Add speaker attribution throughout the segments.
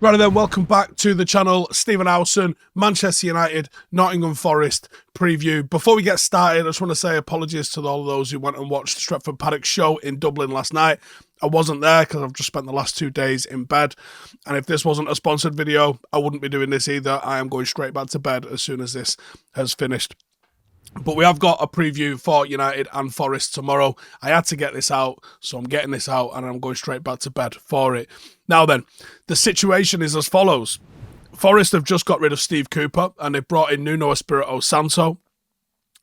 Speaker 1: Right then, welcome back to the channel. Stephen Howson, Manchester United, Nottingham Forest preview. Before we get started, I just want to say apologies to all of those who went and watched the Stretford Paddock show in Dublin last night. I wasn't there because I've just spent the last 2 days in bed. And if this wasn't a sponsored video, I wouldn't be doing this either. I am going straight back to bed as soon as this has finished. But we have got a preview for United and Forest tomorrow. I had to get this out, so I'm getting this out and I'm going straight back to bed for it. Now then, the situation is as follows. Forest have just got rid of Steve Cooper and they've brought in Nuno Espirito Santo,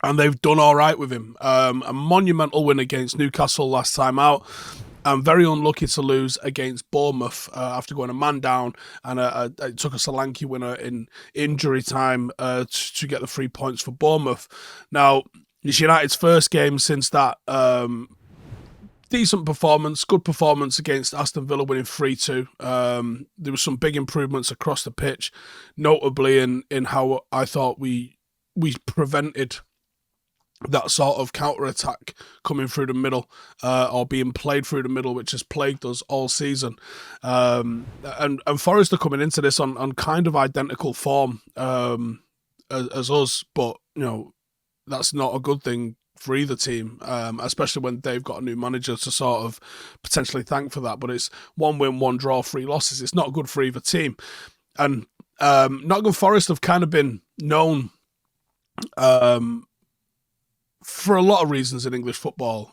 Speaker 1: and they've done all right with him. A monumental win against Newcastle last time out. I'm very unlucky to lose against Bournemouth after going a man down, and it took a Solanke winner in injury time to get the 3 points for Bournemouth. Now, it's United's first game since that decent performance, good performance against Aston Villa, winning 3-2. There were some big improvements across the pitch, notably in how I thought we prevented that sort of counter-attack coming through the middle or being played through the middle, which has plagued us all season. And Forest are coming into this on kind of identical form as us, but, you know, that's not a good thing for either team, especially when they've got a new manager to sort of potentially thank for that. But it's 1 win, 1 draw, 3 losses. It's not good for either team. And Nottingham Forest have kind of been known for a lot of reasons in English football.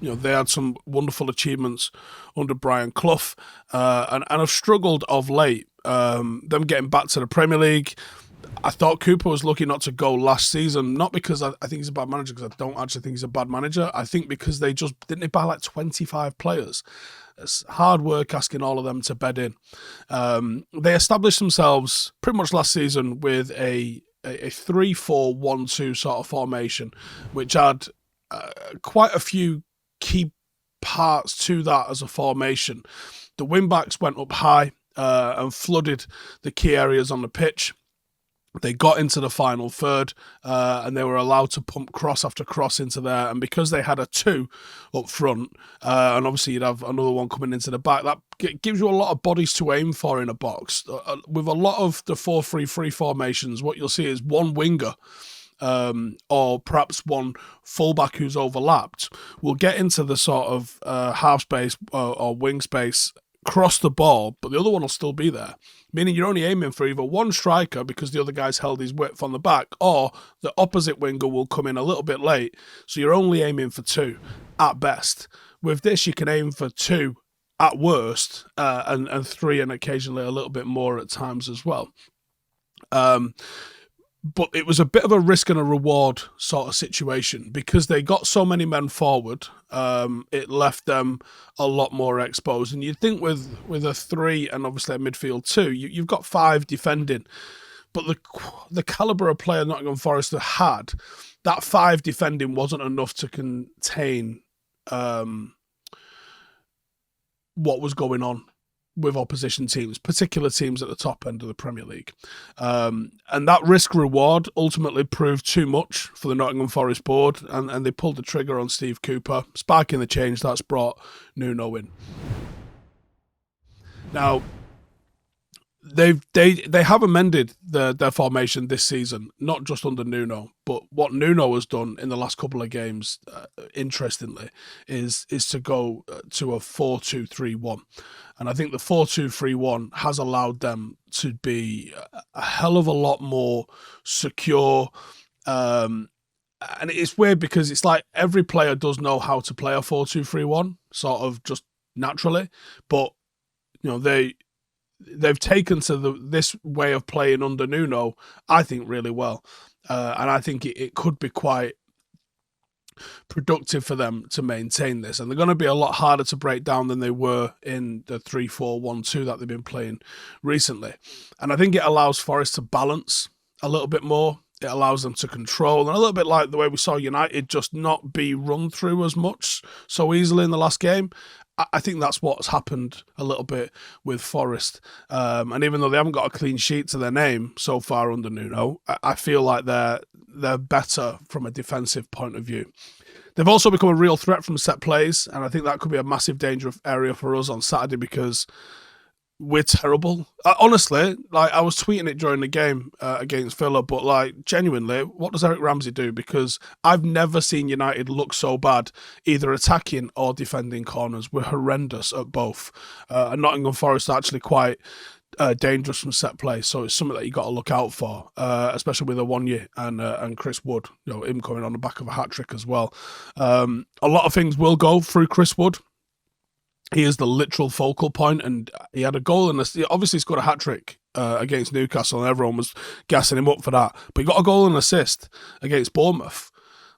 Speaker 1: They had some wonderful achievements under Brian Clough, and have struggled of late. Them getting back to the Premier League. I thought Cooper was lucky not to go last season, not because I think he's a bad manager, because I don't actually think he's a bad manager. I think because they buy like 25 players. It's hard work asking all of them to bed in. They established themselves pretty much last season with a 3-4-1-2 sort of formation, which had quite a few key parts to that as a formation. The wing-backs went up high and flooded the key areas on the pitch. They got into the final third and they were allowed to pump cross after cross into there. And because they had a 2 up front, and obviously you'd have another one coming into the back, that gives you a lot of bodies to aim for in a box. With a lot of the 4-3-3 formations, what you'll see is one winger or perhaps one fullback who's overlapped will get into the sort of half space or wing space, cross the ball, but the other one will still be there. Meaning you're only aiming for either one striker because the other guy's held his width on the back, or the opposite winger will come in a little bit late. So you're only aiming for 2 at best. With this, you can aim for 2 at worst, and 3 and occasionally a little bit more at times as well. But it was a bit of a risk and a reward sort of situation because they got so many men forward. It left them a lot more exposed. And you'd think with a 3 and obviously a midfield 2, you've got 5 defending. But the calibre of player Nottingham Forest had, that 5 defending wasn't enough to contain what was going on with opposition teams, particular teams at the top end of the Premier League. And that risk-reward ultimately proved too much for the Nottingham Forest board, and they pulled the trigger on Steve Cooper, sparking the change that's brought Nuno in. Now, they have amended their formation this season, not just under Nuno, but what Nuno has done in the last couple of games, interestingly, is to go to a 4-2-3-1. And I think the 4-2-3-1 has allowed them to be a hell of a lot more secure. And it's weird because it's like every player does know how to play a 4-2-3-1, sort of just naturally. But, you know, they've taken to this way of playing under Nuno, I think, really well. And I think it could be quite productive for them to maintain this. And they're going to be a lot harder to break down than they were in the 3-4-1-2 that they've been playing recently. And I think it allows Forest to balance a little bit more. It allows them to control, and a little bit like the way we saw United just not be run through as much so easily in the last game. I think that's what's happened a little bit with Forest. And even though they haven't got a clean sheet to their name so far under Nuno, I feel like they're better from a defensive point of view. They've also become a real threat from set plays, and I think that could be a massive danger area for us on Saturday because we're terrible. Honestly, like I was tweeting it during the game against Villa, but like genuinely, what does Eric Ramsey do? Because I've never seen United look so bad, either attacking or defending corners. We're horrendous at both. And Nottingham Forest are actually quite dangerous from set play, so it's something that you got to look out for, especially with Awonye and Chris Wood. You know, him coming on the back of a hat trick as well. A lot of things will go through Chris Wood. He is the literal focal point, and he had a goal and obviously he's got a hat trick against Newcastle, and everyone was gassing him up for that. But he got a goal and assist against Bournemouth.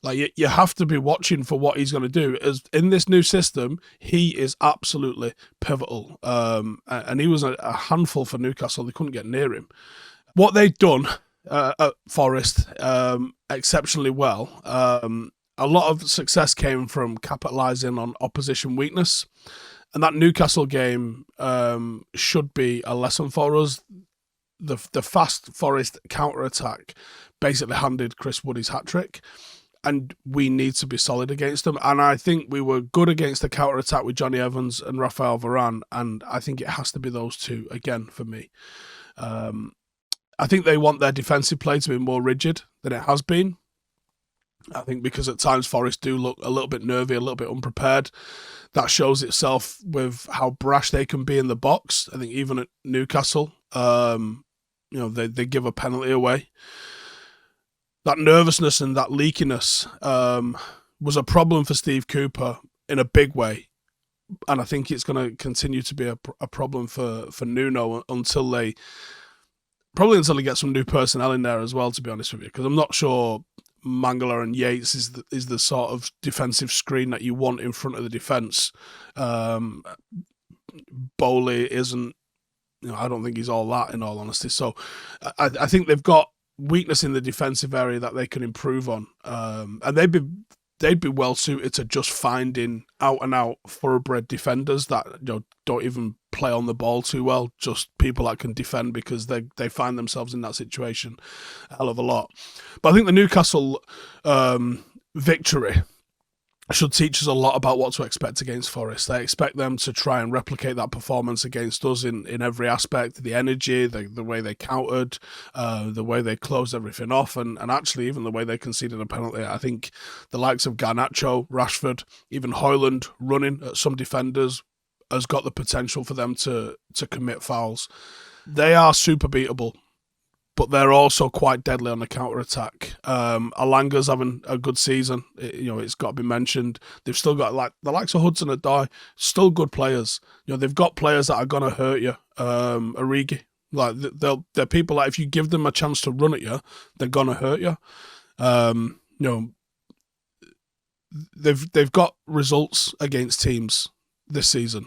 Speaker 1: Like you have to be watching for what he's going to do. As in this new system, he is absolutely pivotal, and he was a handful for Newcastle. They couldn't get near him. What they've done at Forest exceptionally well. A lot of success came from capitalising on opposition weakness. And that Newcastle game should be a lesson for us. The fast Forest counter-attack basically handed Chris Wood his hat-trick, and we need to be solid against them. And I think we were good against the counter-attack with Johnny Evans and Raphael Varane, and I think it has to be those two again for me. I think they want their defensive play to be more rigid than it has been. I think because at times Forest do look a little bit nervy, a little bit unprepared. That shows itself with how brash they can be in the box. I think even at Newcastle, they give a penalty away. That nervousness and that leakiness was a problem for Steve Cooper in a big way. And I think it's going to continue to be a problem for Nuno until they get some new personnel in there as well, to be honest with you. Because I'm not sure Mangala and Yates is the sort of defensive screen that you want in front of the defence. Bowley isn't, I don't think he's all that, in all honesty. So I think they've got weakness in the defensive area that they can improve on, and they'd be well suited to just finding out and out thoroughbred defenders that don't even play on the ball too well, just people that can defend, because they find themselves in that situation a hell of a lot. But I think the Newcastle victory should teach us a lot about what to expect against Forest. I expect them to try and replicate that performance against us in every aspect, the energy, the way they countered, the way they closed everything off, and actually even the way they conceded a penalty. I think the likes of Garnacho, Rashford, even Højlund running at some defenders has got the potential for them to commit fouls. They are super beatable, but they're also quite deadly on the counter-attack. Elanga's having a good season. It's got to be mentioned. They've still got the likes of Hudson Odoi, still good players. They've got players that are going to hurt you. Origi, they're people that if you give them a chance to run at you, they're going to hurt you. They've got results against teams this season.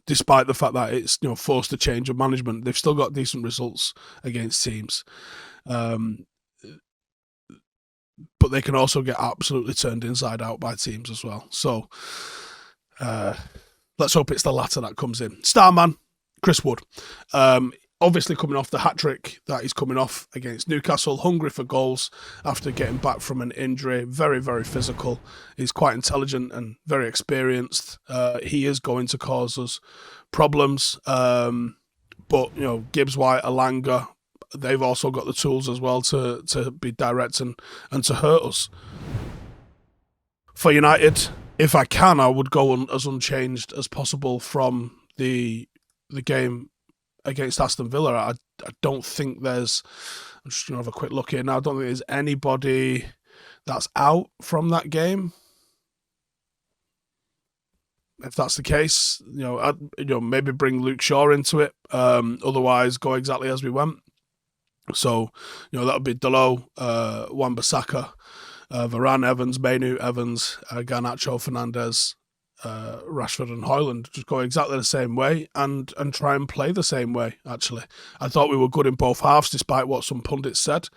Speaker 1: Despite the fact that it's forced a change of management, they've still got decent results against teams. But they can also get absolutely turned inside out by teams as well. So let's hope it's the latter that comes in. Starman, Chris Wood. Obviously coming off the hat-trick that he's coming off against Newcastle, hungry for goals after getting back from an injury, very, very physical. He's quite intelligent and very experienced. He is going to cause us problems. But, Gibbs, White, Elanga, they've also got the tools as well to be direct and to hurt us. For United, if I can, I would go as unchanged as possible from the game against Aston Villa. I don't think there's, I'm just going to have a quick look here now, I don't think there's anybody that's out from that game. If that's the case, maybe bring Luke Shaw into it. Otherwise, go exactly as we went. So, that would be Dalot, Wan-Bissaka, Varane, Evans, Mainu, Evans, Garnacho, Fernandes, Rashford and Højlund. Just go exactly the same way and try and play the same way, actually. I thought we were good in both halves, despite what some pundits said.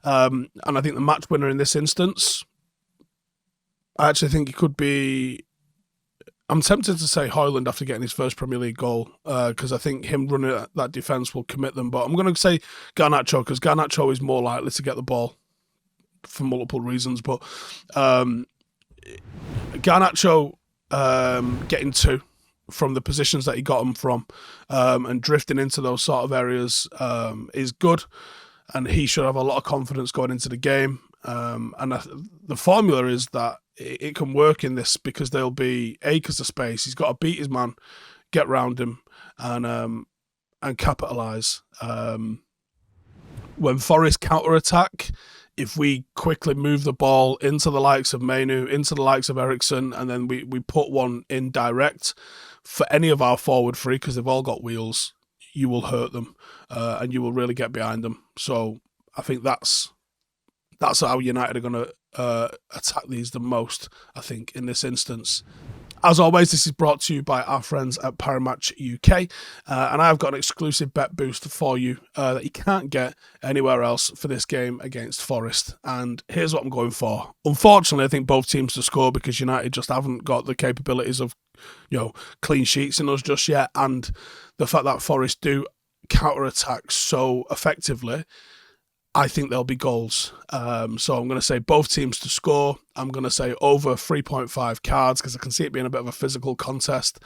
Speaker 1: And I think the match winner in this instance, I actually think it could be, I'm tempted to say Højlund after getting his first Premier League goal, because I think him running that defence will commit them. But I'm going to say Garnacho, because Garnacho is more likely to get the ball for multiple reasons. But Garnacho getting two from the positions that he got them from, and drifting into those sort of areas is good, and he should have a lot of confidence going into the game. And the formula is that it can work in this because there'll be acres of space. He's got to beat his man, get round him, and capitalise. When Forest counter-attack, if we quickly move the ball into the likes of Mainu, into the likes of Ericsson, and then we put one in direct for any of our forward three, because they've all got wheels, you will hurt them, and you will really get behind them. So I think that's how United are going to attack these the most, I think, in this instance. As always, this is brought to you by our friends at Parimatch UK, and I've got an exclusive bet boost for you that you can't get anywhere else for this game against Forest. And here's what I'm going for. Unfortunately, I think both teams to score because United just haven't got the capabilities of, clean sheets in us just yet, and the fact that Forest do counter-attack so effectively, I think there'll be goals. So I'm going to say both teams to score. I'm going to say over 3.5 cards because I can see it being a bit of a physical contest.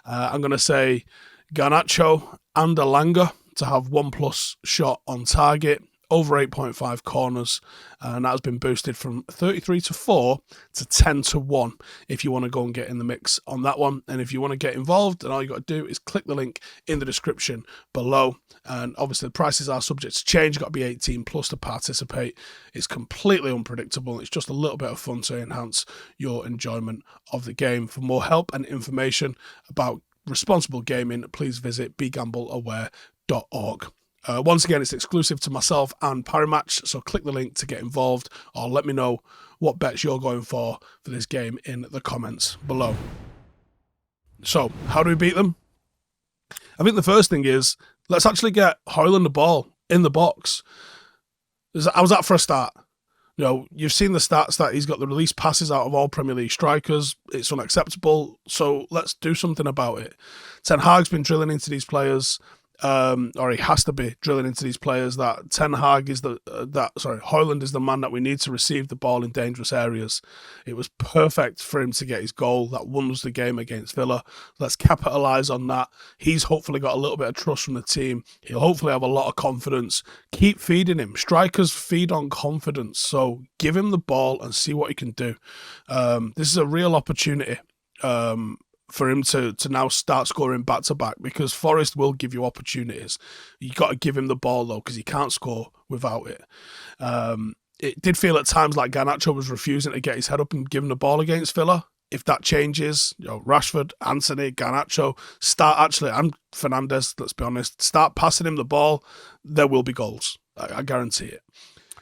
Speaker 1: I'm going to say Garnacho and Elanga to have 1+ shot on target, over 8.5 corners, and that has been boosted from 33-4 to 10-1 if you want to go and get in the mix on that one. And if you want to get involved, then all you got to do is click the link in the description below. And obviously the prices are subject to change. You've got to be 18+ to participate. It's completely unpredictable. It's just a little bit of fun to enhance your enjoyment of the game. For more help and information about responsible gaming, please visit begambleaware.org. Once again, it's exclusive to myself and Parimatch, so click the link to get involved, or let me know what bets you're going for this game in the comments below. So, how do we beat them? I think the first thing is, let's actually get Howson the ball in the box. How's that for a start? You've seen the stats that he's got the release passes out of all Premier League strikers. It's unacceptable, so let's do something about it. Ten Hag's been drilling into these players, or he has to be drilling into these players that Ten Hag is Howson is the man that we need to receive the ball in dangerous areas. It was perfect for him to get his goal that won us the game against Villa. Let's capitalise on that. He's hopefully got a little bit of trust from the team. He'll hopefully have a lot of confidence. Keep feeding him. Strikers feed on confidence, so give him the ball and see what he can do. This is a real opportunity for him to now start scoring back-to-back, because Forest will give you opportunities. You got to give him the ball, though, because he can't score without it. It did feel at times like Garnacho was refusing to get his head up and give him the ball against Villa. If that changes, Rashford, Anthony, Garnacho, and Fernandes, let's be honest, start passing him the ball, there will be goals. I guarantee it.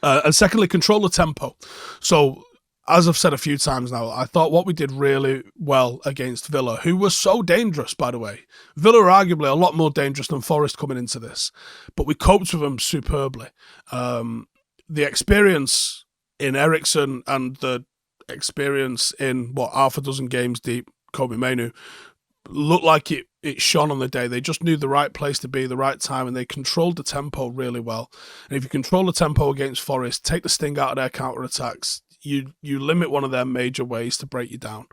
Speaker 1: And secondly, control the tempo. So, as I've said a few times now, I thought what we did really well against Villa, who were so dangerous, by the way. Villa are arguably a lot more dangerous than Forest coming into this, but we coped with them superbly. The experience in Ericsson and the experience in, half a dozen games deep, Kobe Mainu, looked like it shone on the day. They just knew the right place to be, the right time, and they controlled the tempo really well. And if you control the tempo against Forest, take the sting out of their counter-attacks, you limit one of their major ways to break you down.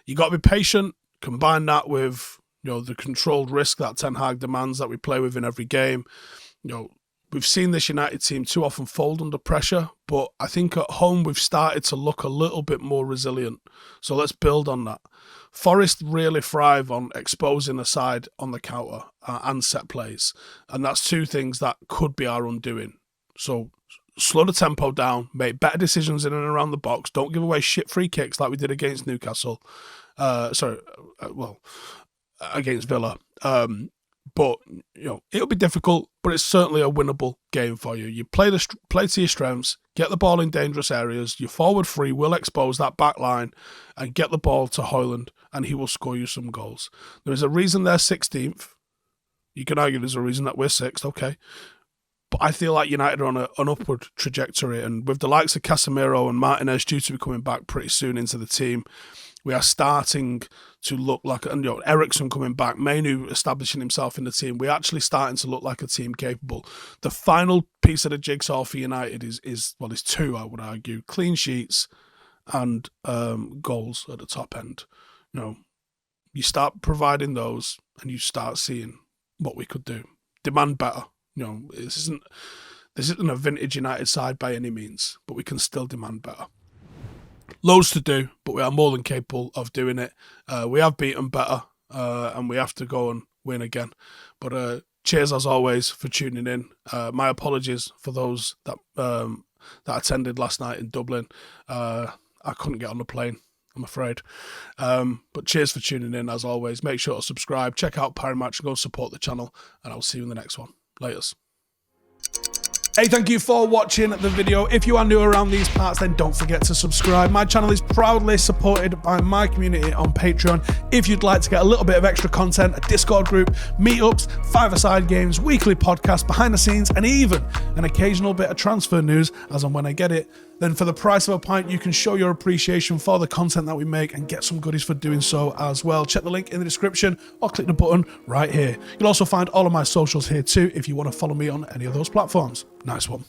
Speaker 1: You got to be patient. Combine that with the controlled risk that Ten Hag demands that we play with in every game. We've seen this United team too often fold under pressure, but I think at home we've started to look a little bit more resilient. So let's build on that. Forest really thrive on exposing the side on the counter and set plays, and that's two things that could be our undoing. So slow the tempo down, make better decisions in and around the box. Don't give away shit free kicks like we did against Newcastle. Against Villa. But it'll be difficult, but it's certainly a winnable game for you. You play to your strengths, get the ball in dangerous areas. Your forward three will expose that back line and get the ball to Howson, and he will score you some goals. There is a reason they're 16th. You can argue there's a reason that we're 6th, okay. But I feel like United are on an upward trajectory, and with the likes of Casemiro and Martinez due to be coming back pretty soon into the team, we are starting to look like, and Ericsson coming back, Mainu establishing himself in the team, we're actually starting to look like a team capable. The final piece of the jigsaw for United is two, I would argue: clean sheets and goals at the top end. You start providing those and you start seeing what we could do. Demand better. This isn't a vintage United side by any means, but we can still demand better. Loads to do, but we are more than capable of doing it. We have beaten better, and we have to go and win again. But cheers as always for tuning in. My apologies for those that attended last night in Dublin. I couldn't get on the plane, I'm afraid. But cheers for tuning in as always. Make sure to subscribe, check out Parimatch, and go support the channel, and I'll see you in the next one. Laters. Hey, thank you for watching the video. If you are new around these parts, then don't forget to subscribe. My channel is proudly supported by my community on Patreon. If you'd like to get a little bit of extra content, a Discord group, meetups, five-a-side games, weekly podcasts, behind the scenes, and even an occasional bit of transfer news as and when I get it, then for the price of a pint, you can show your appreciation for the content that we make and get some goodies for doing so as well. Check the link in the description or click the button right here. You'll also find all of my socials here too if you want to follow me on any of those platforms. Nice one.